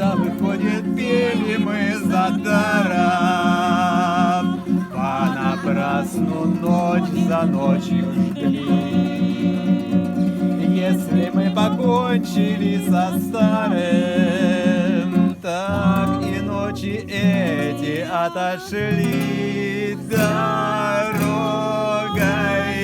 Да выходит, пели мы за даром, понапрасну ночь за ночью жгли. Если мы покончили со старым, так и ночи эти отошли дорогой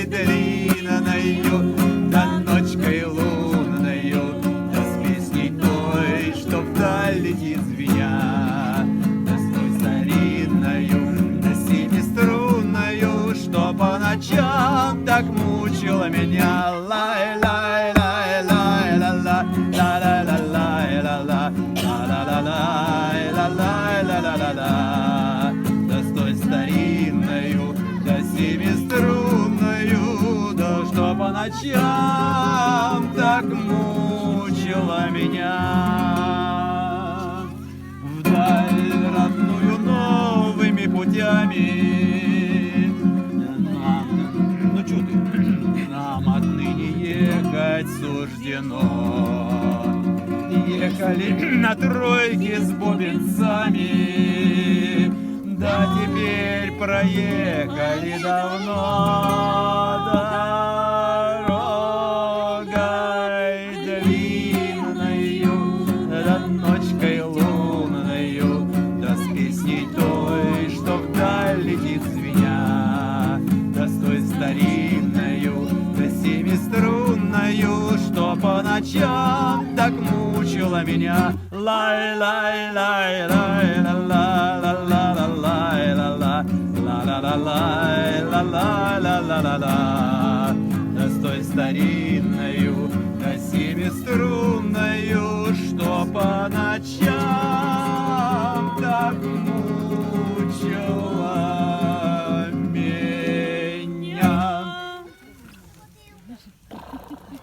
длинною, да ночкой лунною, да с песней той, что вдаль летит звеня, да с той старинною, да семиструнною, что по ночам так мучила меня. Лай-лай. Да с той старинною, да семиструнною, да что по ночам так мучила меня. Вдаль родную новыми путями ну чё ты, нам отныне ехать суждено. Ехали на тройке с бубенцами, да теперь проехали давно дорогой длинною, да ночкой лунною, да с песней той, что вдаль летит звеня, да с той старинною, да семиструнною, что по ночам так мучила меня. Да с той старинною, да семиструнною, что по ночам